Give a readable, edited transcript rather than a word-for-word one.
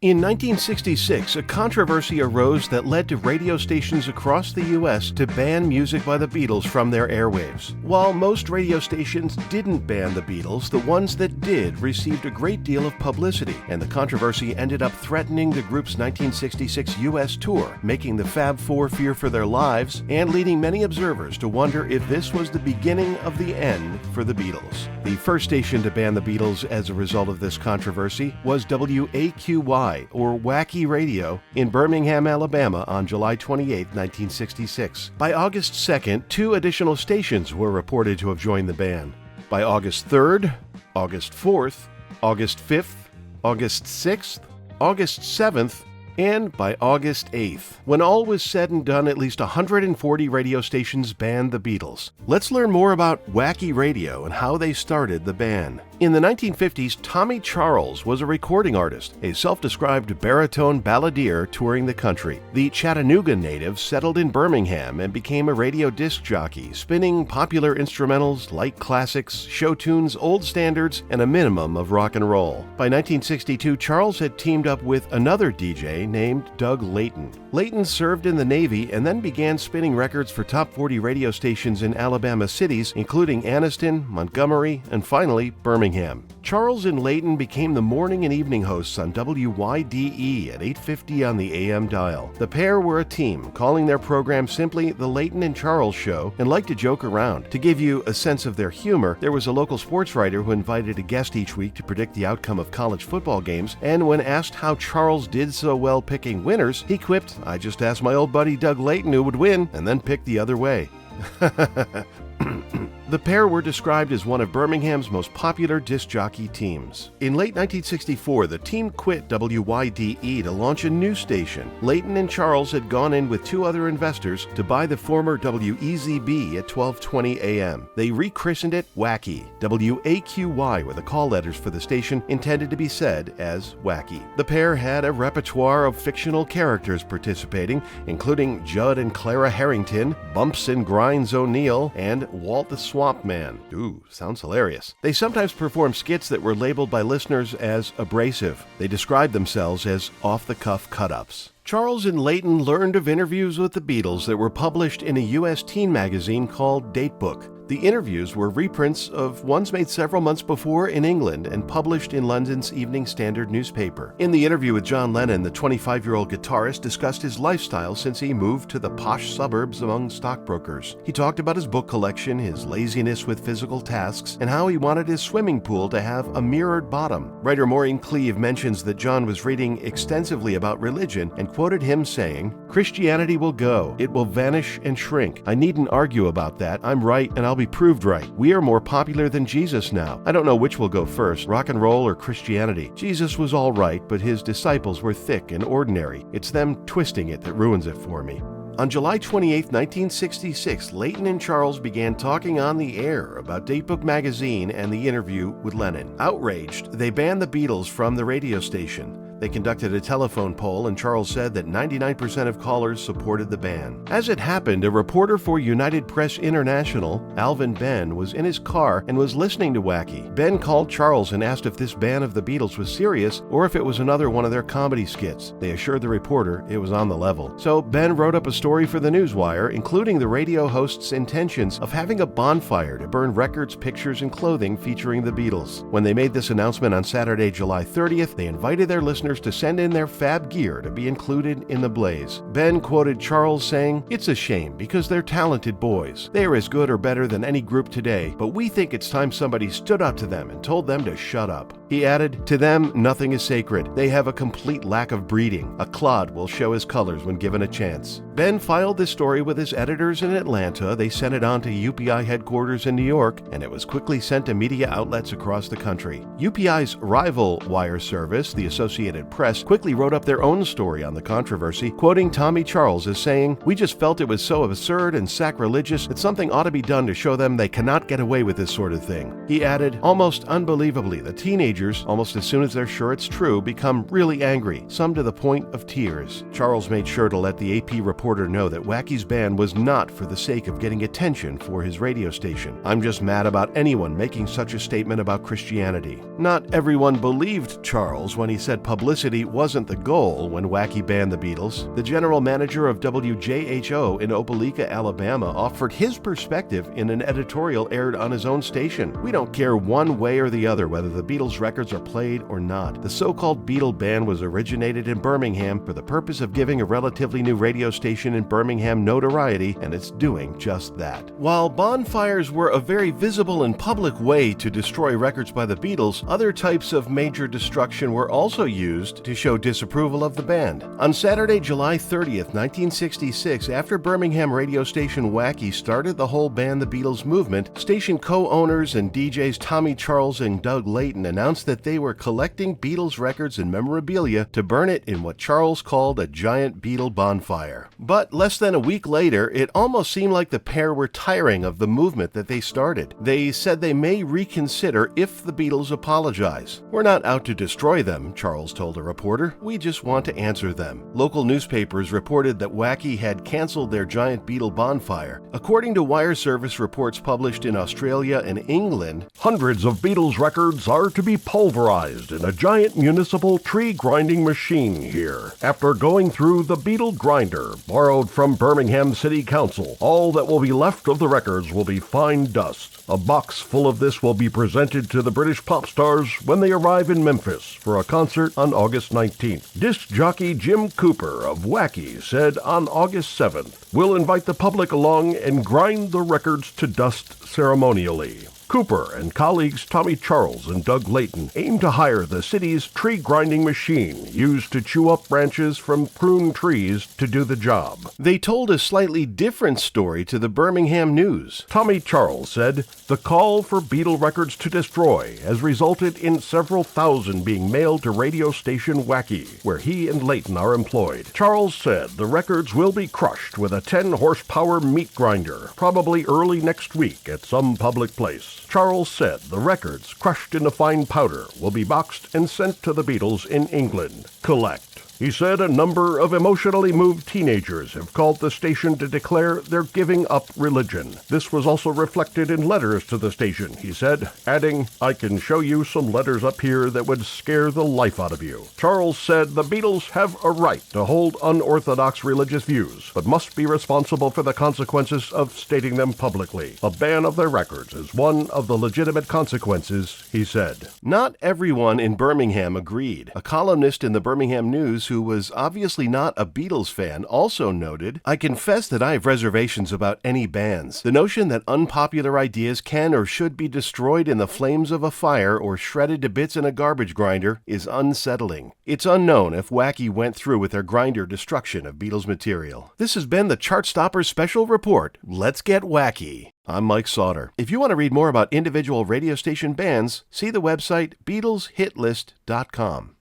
In 1966, a controversy arose that led to radio stations across the U.S. to ban music by the Beatles from their airwaves. While most radio stations didn't ban the Beatles, the ones that did received a great deal of publicity, and the controversy ended up threatening the group's 1966 U.S. tour, making the Fab Four fear for their lives, and leading many observers to wonder if this was the beginning of the end for the Beatles. The first station to ban the Beatles as a result of this controversy was WAQY, or WAQY Radio, in Birmingham, Alabama on July 28, 1966. By August 2nd, 2 additional stations were reported to have joined the ban. By August 3rd, August 4th, August 5th, August 6th, August 7th, and by August 8th. When all was said and done, at least 140 radio stations banned the Beatles. Let's learn more about WAQY Radio and how they started the ban. In the 1950s, Tommy Charles was a recording artist, a self-described baritone balladeer touring the country. The Chattanooga native settled in Birmingham and became a radio disc jockey, spinning popular instrumentals, light classics, show tunes, old standards, and a minimum of rock and roll. By 1962, Charles had teamed up with another DJ named Doug Layton. Layton served in the Navy and then began spinning records for top 40 radio stations in Alabama cities, including Anniston, Montgomery, and finally Birmingham. Charles and Layton became the morning and evening hosts on WYDE at 8:50 on the AM dial. The pair were a team, calling their program simply The Layton and Charles Show, and liked to joke around. To give you a sense of their humor, there was a local sports writer who invited a guest each week to predict the outcome of college football games, and when asked how Charles did so well picking winners, he quipped, "I just asked my old buddy Doug Layton who would win, and then picked the other way." The pair were described as one of Birmingham's most popular disc jockey teams. In late 1964, the team quit WYDE to launch a new station. Layton and Charles had gone in with 2 other investors to buy the former WEZB at 12:20 a.m. They rechristened it WAQY. WAQY were the call letters for the station, intended to be said as WAQY. The pair had a repertoire of fictional characters participating, including Judd and Clara Harrington, Bumps and Grinds O'Neill, and Walt the Swamp Man. Ooh, sounds hilarious. They sometimes performed skits that were labeled by listeners as abrasive. They described themselves as off-the-cuff cut-ups. Charles and Layton learned of interviews with the Beatles that were published in a U.S. teen magazine called Datebook. The interviews were reprints of ones made several months before in England and published in London's Evening Standard newspaper. In the interview with John Lennon, the 25-year-old guitarist discussed his lifestyle since he moved to the posh suburbs among stockbrokers. He talked about his book collection, his laziness with physical tasks, and how he wanted his swimming pool to have a mirrored bottom. Writer Maureen Cleave mentions that John was reading extensively about religion and quoted him saying, "Christianity will go. It will vanish and shrink. I needn't argue about that. I'm right and I'll be proved right. We are more popular than Jesus now. I don't know which will go first, rock and roll or Christianity. Jesus was all right, but his disciples were thick and ordinary. It's them twisting it that ruins it for me." On July 28, 1966, Layton and Charles began talking on the air about Datebook magazine and the interview with Lennon. Outraged, they banned the Beatles from the radio station. They conducted a telephone poll, and Charles said that 99% of callers supported the ban. As it happened, a reporter for United Press International, Alvin Ben, was in his car and was listening to WAQY. Ben called Charles and asked if this ban of the Beatles was serious or if it was another one of their comedy skits. They assured the reporter it was on the level. So Ben wrote up a story for the Newswire, including the radio host's intentions of having a bonfire to burn records, pictures, and clothing featuring the Beatles. When they made this announcement on Saturday, July 30th, they invited their listeners to send in their fab gear to be included in the blaze. Ben quoted Charles saying, "It's a shame because they're talented boys. They are as good or better than any group today, but we think it's time somebody stood up to them and told them to shut up." He added, "To them, nothing is sacred. They have a complete lack of breeding. A clod will show his colors when given a chance." Ben filed this story with his editors in Atlanta. They sent it on to UPI headquarters in New York, and it was quickly sent to media outlets across the country. UPI's rival wire service, the Associated Press, quickly wrote up their own story on the controversy, quoting Tommy Charles as saying, "We just felt it was so absurd and sacrilegious that something ought to be done to show them they cannot get away with this sort of thing." He added, "Almost unbelievably, the teenagers, almost as soon as they're sure it's true, become really angry, some to the point of tears." Charles made sure to let the AP reporter know that WAQY's ban was not for the sake of getting attention for his radio station. "I'm just mad about anyone making such a statement about Christianity." Not everyone believed Charles when he said publicly publicity wasn't the goal when WAQY banned the Beatles. The general manager of WJHO in Opelika, Alabama, offered his perspective in an editorial aired on his own station. "We don't care one way or the other whether the Beatles records are played or not. The so-called Beatle ban was originated in Birmingham for the purpose of giving a relatively new radio station in Birmingham notoriety, and it's doing just that." While bonfires were a very visible and public way to destroy records by the Beatles, other types of major destruction were also used to show disapproval of the band. On Saturday, July 30th, 1966, after Birmingham radio station WAQY started the whole Ban the Beatles movement, station co-owners and DJs Tommy Charles and Doug Layton announced that they were collecting Beatles records and memorabilia to burn it in what Charles called a giant Beatle bonfire. But less than a week later, it almost seemed like the pair were tiring of the movement that they started. They said they may reconsider if the Beatles apologize. "We're not out to destroy them," Charles told a reporter. "We just want to answer them." Local newspapers reported that WAQY had canceled their giant Beatle bonfire. According to wire service reports published in Australia and England, hundreds of Beatles records are to be pulverized in a giant municipal tree grinding machine here. After going through the Beatle grinder, borrowed from Birmingham City Council, all that will be left of the records will be fine dust. A box full of this will be presented to the British pop stars when they arrive in Memphis for a concert on August 19th. Disc jockey Jim Cooper of WAQY said on August 7th, "We'll invite the public along and grind the records to dust ceremonially." Cooper and colleagues Tommy Charles and Doug Layton aim to hire the city's tree grinding machine used to chew up branches from pruned trees to do the job. They told a slightly different story to the Birmingham News. Tommy Charles said, "The call for Beatle records to destroy has resulted in several thousand being mailed to radio station WAQY, where he and Layton are employed." Charles said the records will be crushed with a 10-horsepower meat grinder, probably early next week at some public place. Charles said the records, crushed into fine powder, will be boxed and sent to the Beatles in England. Collect. He said a number of emotionally moved teenagers have called the station to declare they're giving up religion. This was also reflected in letters to the station, he said, adding, "I can show you some letters up here that would scare the life out of you." Charles said the Beatles have a right to hold unorthodox religious views, but must be responsible for the consequences of stating them publicly. A ban of their records is one of the legitimate consequences, he said. Not everyone in Birmingham agreed. A columnist in the Birmingham News who was obviously not a Beatles fan also noted, "I confess that I have reservations about any bans. The notion that unpopular ideas can or should be destroyed in the flames of a fire or shredded to bits in a garbage grinder is unsettling. It's unknown if WAQY went through with their grinder destruction of Beatles material." This has been the Chartstopper Special Report. Let's get wacky. I'm Mike Sauter. If you want to read more about individual radio station bans, see the website BeatlesHitList.com.